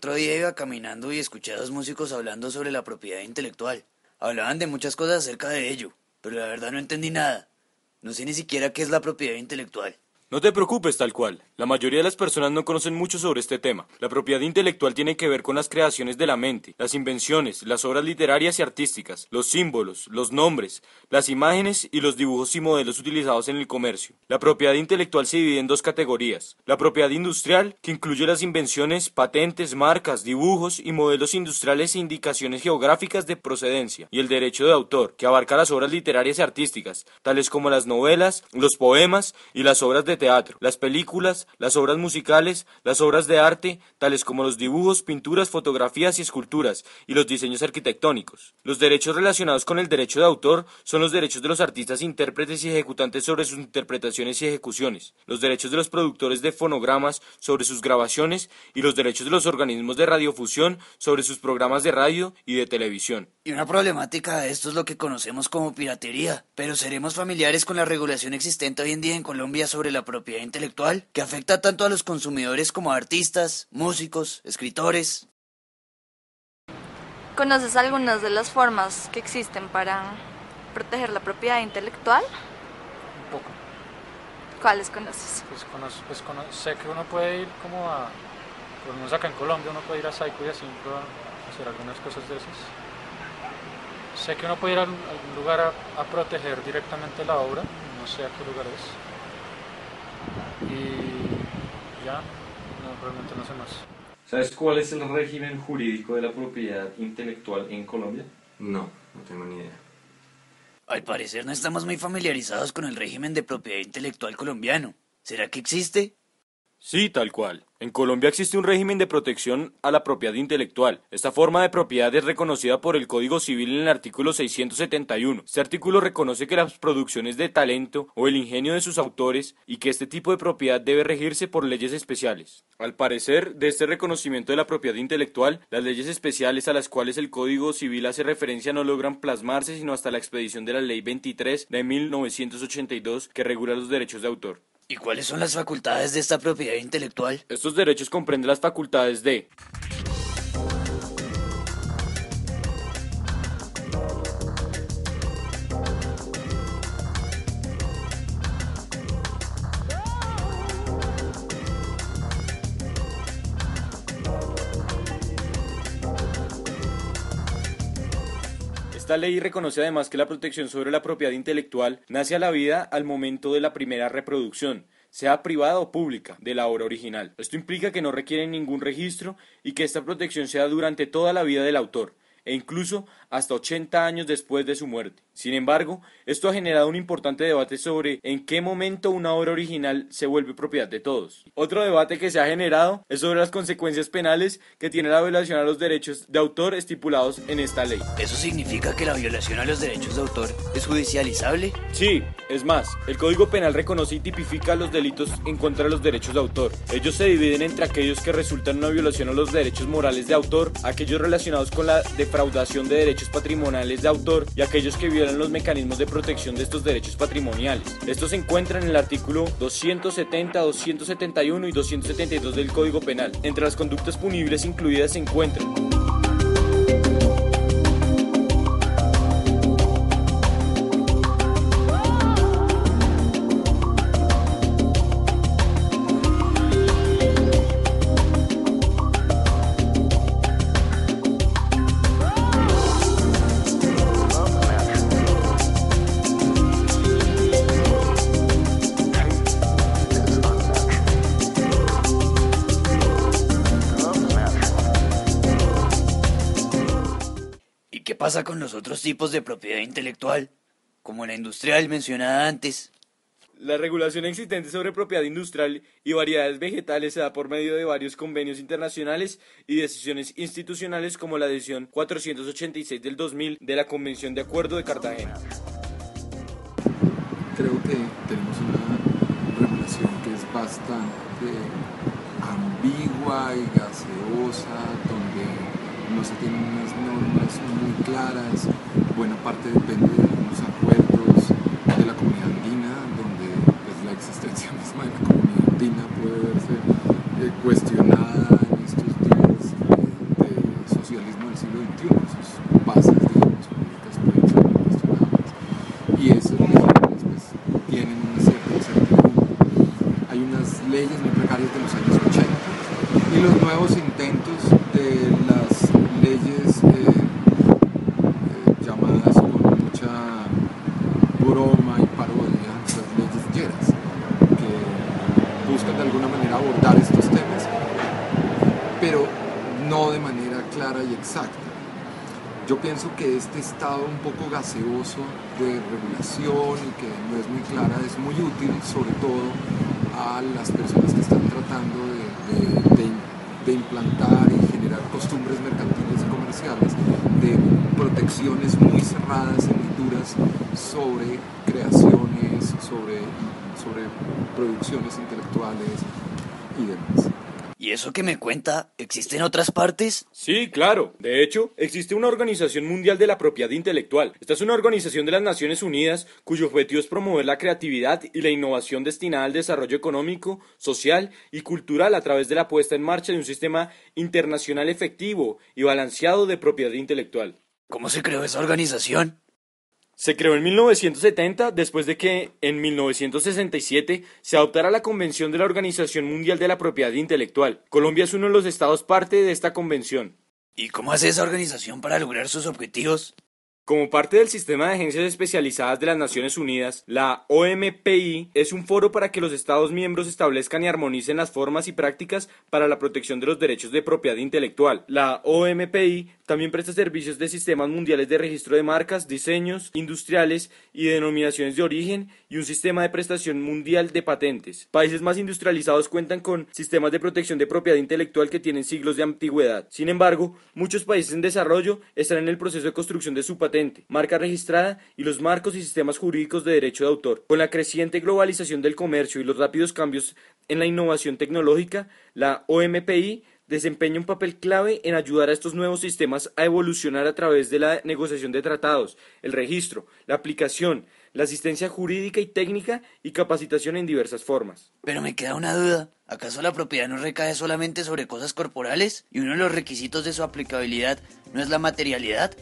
otro día iba caminando y escuché a dos músicos hablando sobre la propiedad intelectual. Hablaban de muchas cosas acerca de ello, pero la verdad no entendí nada. No sé ni siquiera qué es la propiedad intelectual. No te preocupes, tal cual. La mayoría de las personas no conocen mucho sobre este tema. La propiedad intelectual tiene que ver con las creaciones de la mente, las invenciones, las obras literarias y artísticas, los símbolos, los nombres, las imágenes y los dibujos y modelos utilizados en el comercio. La propiedad intelectual se divide en dos categorías. La propiedad industrial, que incluye las invenciones, patentes, marcas, dibujos y modelos industriales e indicaciones geográficas de procedencia. Y el derecho de autor, que abarca las obras literarias y artísticas, tales como las novelas, los poemas y las obras de teatro, las películas, las obras musicales, las obras de arte, tales como los dibujos, pinturas, fotografías y esculturas, y los diseños arquitectónicos. Los derechos relacionados con el derecho de autor son los derechos de los artistas, intérpretes y ejecutantes sobre sus interpretaciones y ejecuciones, los derechos de los productores de fonogramas sobre sus grabaciones y los derechos de los organismos de radiofusión sobre sus programas de radio y de televisión. Y una problemática de esto es lo que conocemos como piratería. Pero ¿seremos familiares con la regulación existente hoy en día en Colombia sobre la propiedad intelectual, que afecta tanto a los consumidores como a artistas, músicos, escritores? ¿Conoces algunas de las formas que existen para proteger la propiedad intelectual? Un poco. ¿Cuáles conoces? Sé que uno puede ir como a, por lo menos acá en Colombia, uno puede ir a Saico y a Simpro a hacer algunas cosas de esas. Sé que uno puede ir a algún lugar a proteger directamente la obra, no sé a qué lugar es. Y ya, no, realmente no sé más. ¿Sabes cuál es el régimen jurídico de la propiedad intelectual en Colombia? No, no tengo ni idea. Al parecer no estamos muy familiarizados con el régimen de propiedad intelectual colombiano. ¿Será que existe? Sí, tal cual. En Colombia existe un régimen de protección a la propiedad intelectual. Esta forma de propiedad es reconocida por el Código Civil en el artículo 671. Este artículo reconoce que las producciones de talento o el ingenio de sus autores y que este tipo de propiedad debe regirse por leyes especiales. Al parecer, de este reconocimiento de la propiedad intelectual, las leyes especiales a las cuales el Código Civil hace referencia no logran plasmarse sino hasta la expedición de la Ley 23 de 1982 que regula los derechos de autor. ¿Y cuáles son las facultades de esta propiedad intelectual? Estos derechos comprenden las facultades de Esta ley reconoce además que la protección sobre la propiedad intelectual nace a la vida al momento de la primera reproducción, sea privada o pública, de la obra original. Esto implica que no requiere ningún registro y que esta protección sea durante toda la vida del autor, e incluso hasta 80 años después de su muerte. Sin embargo, esto ha generado un importante debate sobre en qué momento una obra original se vuelve propiedad de todos. Otro debate que se ha generado es sobre las consecuencias penales que tiene la violación a los derechos de autor estipulados en esta ley. ¿Eso significa que la violación a los derechos de autor es judicializable? Sí, es más, el Código Penal reconoce y tipifica los delitos en contra de los derechos de autor. Ellos se dividen entre aquellos que resultan en una violación a los derechos morales de autor, aquellos relacionados con la defraudación de derechos patrimoniales de autor y aquellos que violan los mecanismos de protección de estos derechos patrimoniales. Estos se encuentran en el artículo 270, 271 y 272 del Código Penal. Entre las conductas punibles incluidas se encuentran ¿Qué pasa con los otros tipos de propiedad intelectual, como la industrial mencionada antes? La regulación existente sobre propiedad industrial y variedades vegetales se da por medio de varios convenios internacionales y decisiones institucionales como la decisión 486 del 2000 de la Convención de Acuerdo de Cartagena. Creo que tenemos una regulación que es bastante ambigua y gaseosa, donde no se tienen unas normas muy claras. Buena parte depende de algunos acuerdos de la comunidad andina, donde pues, la existencia misma de la comunidad andina puede verse cuestionada en estos días. y esos regímenes pues tienen una cierta incertidumbre. Hay unas leyes muy precarias de los años 80 y los nuevos intentos de las leyes llamadas con mucha broma y parodia, las leyes Lleras, que buscan de alguna manera abordar estos temas, pero no de manera clara y exacta. Yo pienso que este estado un poco gaseoso de regulación y que no es muy clara es muy útil, sobre todo a las personas que están tratando de implantar y generar costumbres mercantiles y comerciales, de protecciones muy cerradas y muy duras sobre creaciones, sobre producciones intelectuales y demás. ¿Y eso que me cuenta, existe en otras partes? Sí, claro. De hecho, existe una Organización Mundial de la Propiedad Intelectual. Esta es una organización de las Naciones Unidas cuyo objetivo es promover la creatividad y la innovación destinada al desarrollo económico, social y cultural a través de la puesta en marcha de un sistema internacional efectivo y balanceado de propiedad intelectual. ¿Cómo se creó esa organización? Se creó en 1970 después de que en 1967 se adoptara la Convención de la Organización Mundial de la Propiedad Intelectual. Colombia es uno de los estados parte de esta convención. ¿Y cómo hace esa organización para lograr sus objetivos? Como parte del sistema de agencias especializadas de las Naciones Unidas, la OMPI es un foro para que los Estados miembros establezcan y armonicen las formas y prácticas para la protección de los derechos de propiedad intelectual. La OMPI también presta servicios de sistemas mundiales de registro de marcas, diseños industriales y denominaciones de origen y un sistema de prestación mundial de patentes. Países más industrializados cuentan con sistemas de protección de propiedad intelectual que tienen siglos de antigüedad. Sin embargo, muchos países en desarrollo están en el proceso de construcción de su patente, marca registrada y los marcos y sistemas jurídicos de derecho de autor. Con la creciente globalización del comercio y los rápidos cambios en la innovación tecnológica, la OMPI desempeña un papel clave en ayudar a estos nuevos sistemas a evolucionar a través de la negociación de tratados, el registro, la aplicación, la asistencia jurídica y técnica y capacitación en diversas formas. Pero me queda una duda. ¿Acaso la propiedad no recae solamente sobre cosas corporales? ¿Y uno de los requisitos de su aplicabilidad no es la materialidad?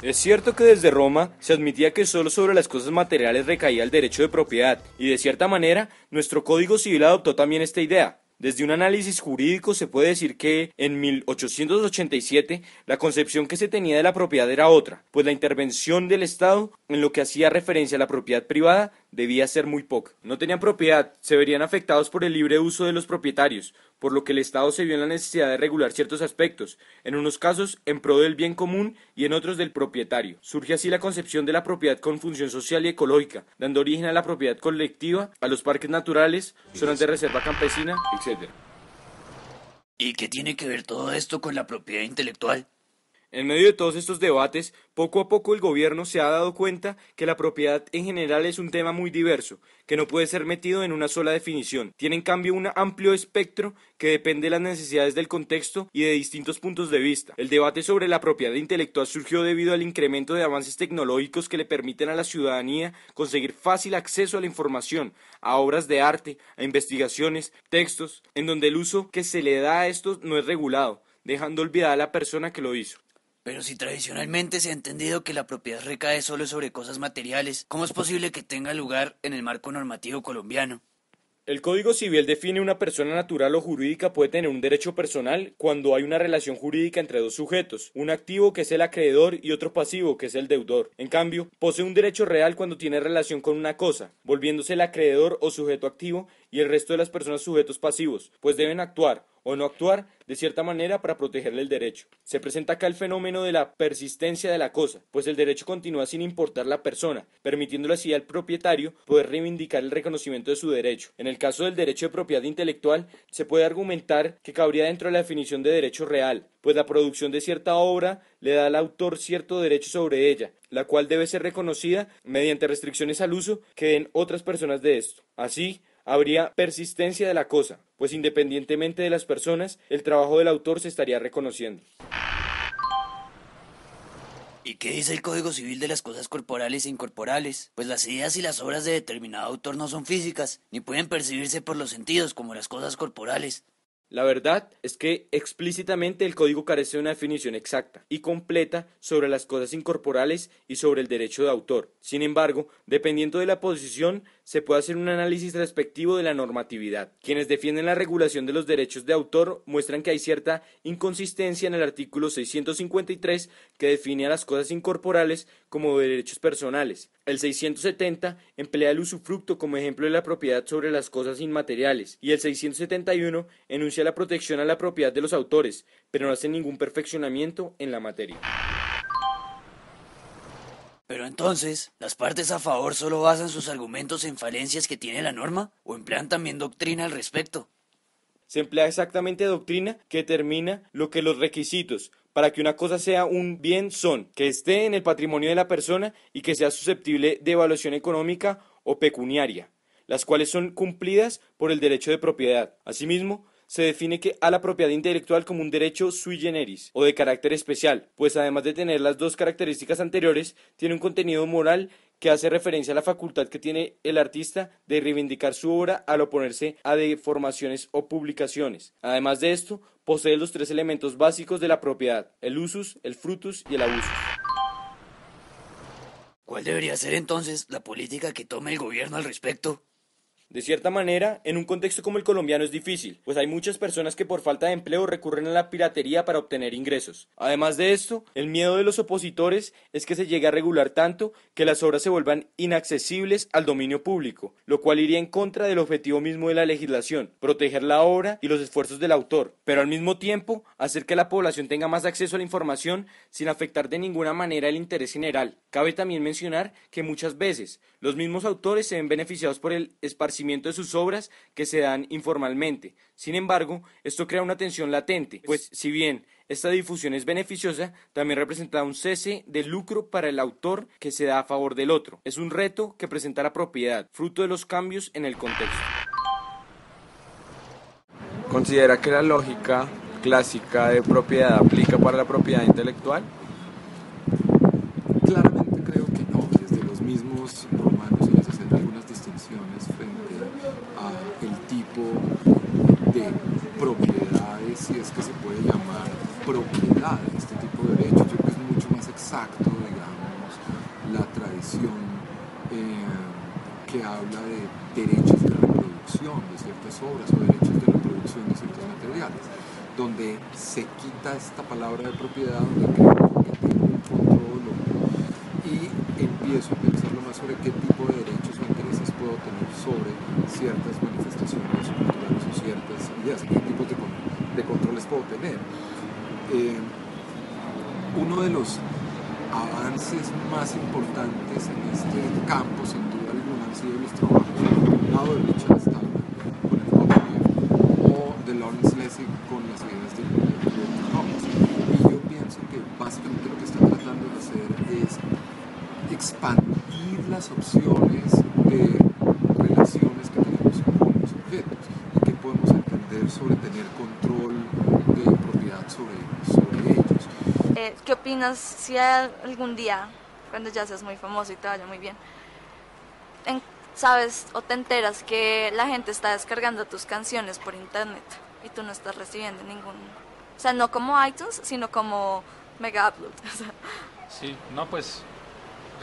Es cierto que desde Roma se admitía que solo sobre las cosas materiales recaía el derecho de propiedad, y de cierta manera nuestro Código Civil adoptó también esta idea. Desde un análisis jurídico se puede decir que en 1887 la concepción que se tenía de la propiedad era otra, pues la intervención del Estado en lo que hacía referencia a la propiedad privada debía ser muy poca. No tenían propiedad, se verían afectados por el libre uso de los propietarios, por lo que el Estado se vio en la necesidad de regular ciertos aspectos, en unos casos en pro del bien común y en otros del propietario. Surge así la concepción de la propiedad con función social y ecológica, dando origen a la propiedad colectiva, a los parques naturales, zonas de reserva campesina, etc. ¿Y qué tiene que ver todo esto con la propiedad intelectual? En medio de todos estos debates, poco a poco el gobierno se ha dado cuenta que la propiedad en general es un tema muy diverso, que no puede ser metido en una sola definición. Tiene en cambio un amplio espectro que depende de las necesidades del contexto y de distintos puntos de vista. El debate sobre la propiedad intelectual surgió debido al incremento de avances tecnológicos que le permiten a la ciudadanía conseguir fácil acceso a la información, a obras de arte, a investigaciones, textos, en donde el uso que se le da a estos no es regulado, dejando olvidada a la persona que lo hizo. Pero si tradicionalmente se ha entendido que la propiedad recae solo sobre cosas materiales, ¿cómo es posible que tenga lugar en el marco normativo colombiano? El Código Civil define una persona natural o jurídica puede tener un derecho personal cuando hay una relación jurídica entre dos sujetos, un activo que es el acreedor y otro pasivo que es el deudor. En cambio, posee un derecho real cuando tiene relación con una cosa, volviéndose el acreedor o sujeto activo y el resto de las personas sujetos pasivos, pues deben actuar o no actuar de cierta manera para protegerle el derecho. Se presenta acá el fenómeno de la persistencia de la cosa, pues el derecho continúa sin importar la persona, permitiéndole así al propietario poder reivindicar el reconocimiento de su derecho. En el caso del derecho de propiedad intelectual, se puede argumentar que cabría dentro de la definición de derecho real, pues la producción de cierta obra le da al autor cierto derecho sobre ella, la cual debe ser reconocida mediante restricciones al uso que den otras personas de esto. Así, habría persistencia de la cosa, pues independientemente de las personas, el trabajo del autor se estaría reconociendo. ¿Y qué dice el Código Civil de las cosas corporales e incorporales? Pues las ideas y las obras de determinado autor no son físicas, ni pueden percibirse por los sentidos como las cosas corporales. La verdad es que explícitamente el código carece de una definición exacta y completa sobre las cosas incorporales y sobre el derecho de autor. Sin embargo, dependiendo de la posición, se puede hacer un análisis respectivo de la normatividad. Quienes defienden la regulación de los derechos de autor muestran que hay cierta inconsistencia en el artículo 653 que define a las cosas incorporales como derechos personales. El 670 emplea el usufructo como ejemplo de la propiedad sobre las cosas inmateriales y el 671 enuncia la protección a la propiedad de los autores, pero no hace ningún perfeccionamiento en la materia. Pero entonces, ¿las partes a favor solo basan sus argumentos en falencias que tiene la norma o emplean también doctrina al respecto? Se emplea exactamente doctrina que determina lo que los requisitos para que una cosa sea un bien son, que esté en el patrimonio de la persona y que sea susceptible de evaluación económica o pecuniaria, las cuales son cumplidas por el derecho de propiedad. Asimismo, se define a la propiedad intelectual como un derecho sui generis o de carácter especial, pues además de tener las dos características anteriores, tiene un contenido moral que hace referencia a la facultad que tiene el artista de reivindicar su obra al oponerse a deformaciones o publicaciones. Además de esto, posee los tres elementos básicos de la propiedad: el usus, el frutus y el abusus. ¿Cuál debería ser entonces la política que tome el gobierno al respecto? De cierta manera, en un contexto como el colombiano es difícil, pues hay muchas personas que por falta de empleo recurren a la piratería para obtener ingresos. Además de esto, el miedo de los opositores es que se llegue a regular tanto que las obras se vuelvan inaccesibles al dominio público, lo cual iría en contra del objetivo mismo de la legislación: proteger la obra y los esfuerzos del autor, pero al mismo tiempo hacer que la población tenga más acceso a la información sin afectar de ninguna manera el interés general. Cabe también mencionar que muchas veces los mismos autores se ven beneficiados por el esparcimiento de sus obras que se dan informalmente. Sin embargo, esto crea una tensión latente, pues si bien esta difusión es beneficiosa, también representa un cese de lucro para el autor que se da a favor del otro. Es un reto que presenta la propiedad, fruto de los cambios en el contexto. ¿Considera que la lógica clásica de propiedad aplica para la propiedad intelectual? Claramente creo que no. Desde los mismos romanos se les hacen algunas distinciones frente a el tipo de propiedades, si es que se puede llamar propiedad este tipo de derechos. Yo creo que es mucho más exacto, digamos, la tradición que habla de derechos de reproducción de ciertas obras o derechos de reproducción de ciertos materiales, donde se quita esta palabra de propiedad, donde creo que tengo un control y empiezo a pensarlo más sobre qué tipo de derechos o intereses puedo tener sobre ciertas manifestaciones culturales o ciertas ideas, qué tipos de controles puedo tener. Uno de los avances más importantes en este campo, sin duda alguna, han sido los trabajos del lado de Richard Stallman con el copyleft o de Lawrence Lessig con las ideas de Creative Commons. Y yo pienso que básicamente lo que está tratando de hacer es expandir las opciones de relaciones que tenemos con los objetos y que podemos entender sobre tener control de propiedad sobre ellos. ¿Qué opinas si algún día, cuando ya seas muy famoso y te vaya muy bien, sabes o te enteras que la gente está descargando tus canciones por internet y tú no estás recibiendo ningún... O sea, no como iTunes, sino como Mega Upload. O sea. Sí, no, pues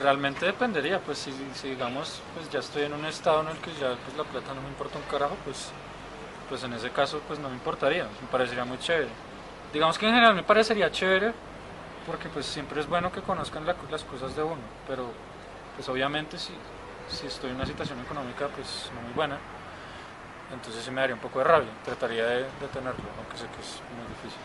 realmente dependería, pues si digamos, pues ya estoy en un estado en el que ya pues la plata no me importa un carajo, pues en ese caso pues no me importaría, me parecería muy chévere. Digamos que en general me parecería chévere porque pues siempre es bueno que conozcan las cosas de uno, pero pues obviamente si estoy en una situación económica pues no muy buena, entonces sí me daría un poco de rabia, trataría de tenerlo, aunque sé que es muy difícil.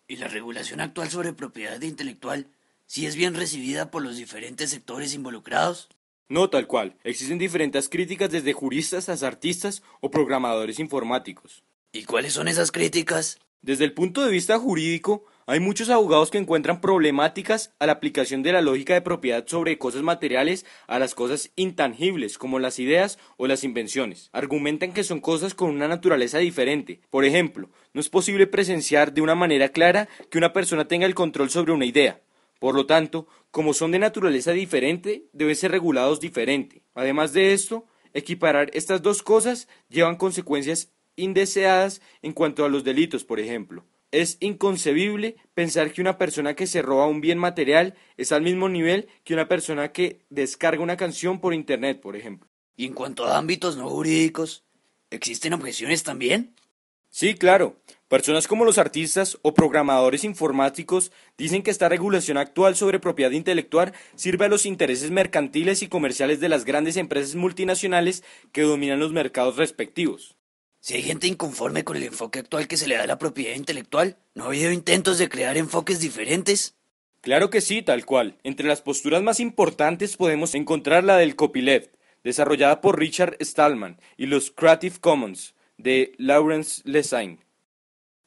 ¿Y la regulación actual sobre propiedad intelectual sí es bien recibida por los diferentes sectores involucrados? No tal cual, existen diferentes críticas desde juristas hasta artistas o programadores informáticos. ¿Y cuáles son esas críticas? Desde el punto de vista jurídico, hay muchos abogados que encuentran problemáticas a la aplicación de la lógica de propiedad sobre cosas materiales a las cosas intangibles, como las ideas o las invenciones. Argumentan que son cosas con una naturaleza diferente. Por ejemplo, no es posible presenciar de una manera clara que una persona tenga el control sobre una idea. Por lo tanto, como son de naturaleza diferente, deben ser regulados diferente. Además de esto, equiparar estas dos cosas llevan consecuencias indeseadas en cuanto a los delitos, por ejemplo. Es inconcebible pensar que una persona que se roba un bien material es al mismo nivel que una persona que descarga una canción por internet, por ejemplo. Y en cuanto a ámbitos no jurídicos, ¿existen objeciones también? Sí, claro. Personas como los artistas o programadores informáticos dicen que esta regulación actual sobre propiedad intelectual sirve a los intereses mercantiles y comerciales de las grandes empresas multinacionales que dominan los mercados respectivos. Si hay gente inconforme con el enfoque actual que se le da a la propiedad intelectual, ¿no ha habido intentos de crear enfoques diferentes? Claro que sí, tal cual. Entre las posturas más importantes podemos encontrar la del copyleft, desarrollada por Richard Stallman, y los Creative Commons, de Lawrence Lessig.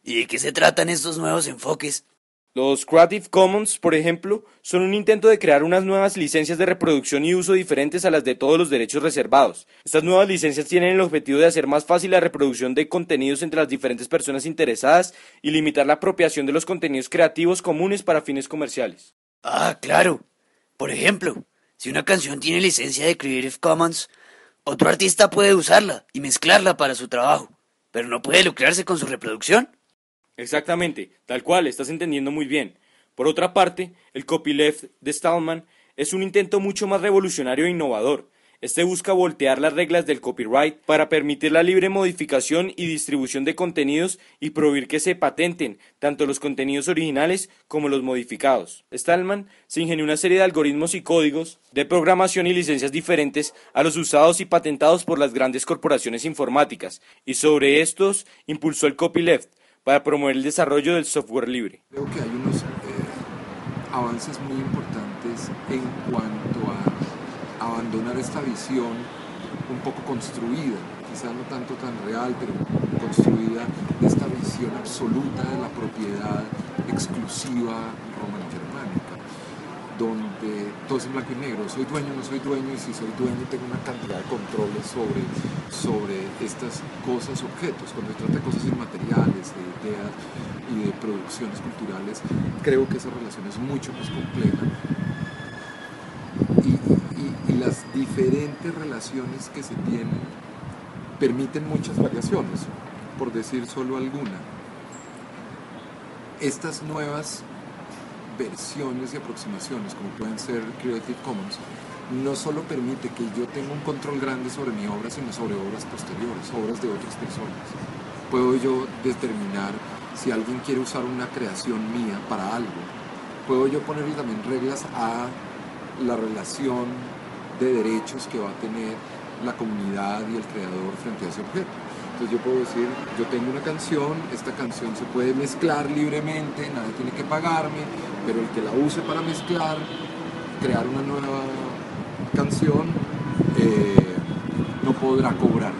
¿Y de qué se tratan estos nuevos enfoques? Los Creative Commons, por ejemplo, son un intento de crear unas nuevas licencias de reproducción y uso diferentes a las de todos los derechos reservados. Estas nuevas licencias tienen el objetivo de hacer más fácil la reproducción de contenidos entre las diferentes personas interesadas y limitar la apropiación de los contenidos creativos comunes para fines comerciales. Ah, claro. Por ejemplo, si una canción tiene licencia de Creative Commons, otro artista puede usarla y mezclarla para su trabajo, pero no puede lucrarse con su reproducción. Exactamente, tal cual, estás entendiendo muy bien. Por otra parte, el copyleft de Stallman es un intento mucho más revolucionario e innovador. Este busca voltear las reglas del copyright para permitir la libre modificación y distribución de contenidos y prohibir que se patenten tanto los contenidos originales como los modificados. Stallman se ingenió una serie de algoritmos y códigos de programación y licencias diferentes a los usados y patentados por las grandes corporaciones informáticas, y sobre estos impulsó el copyleft para promover el desarrollo del software libre. Creo que hay unos avances muy importantes en cuanto a abandonar esta visión un poco construida, quizás no tanto tan real, pero construida, de esta visión absoluta de la propiedad exclusiva romano-germánica, donde todo es en blanco y negro, soy dueño, no soy dueño, y si soy dueño tengo una cantidad de controles sobre estas cosas, objetos. Cuando se trata de cosas inmateriales, de ideas y de producciones culturales, creo que esa relación es mucho más compleja. Y las diferentes relaciones que se tienen permiten muchas variaciones, por decir solo alguna. Estas nuevas versiones y aproximaciones, como pueden ser Creative Commons, no solo permite que yo tenga un control grande sobre mi obra, sino sobre obras posteriores, obras de otras personas. Puedo yo determinar si alguien quiere usar una creación mía para algo. Puedo yo ponerle también reglas a la relación de derechos que va a tener la comunidad y el creador frente a ese objeto. Entonces yo puedo decir, yo tengo una canción, esta canción se puede mezclar libremente, nadie tiene que pagarme, pero el que la use para mezclar, crear una nueva canción, no podrá cobrar.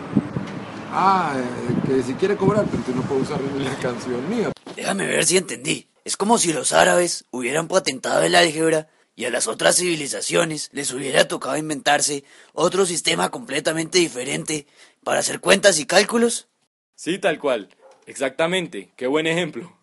Que si quiere cobrar, pero entonces no puedo usar la canción mía. Déjame ver si entendí. Es como si los árabes hubieran patentado el álgebra y a las otras civilizaciones les hubiera tocado inventarse otro sistema completamente diferente para hacer cuentas y cálculos. Sí, tal cual. Exactamente. Qué buen ejemplo.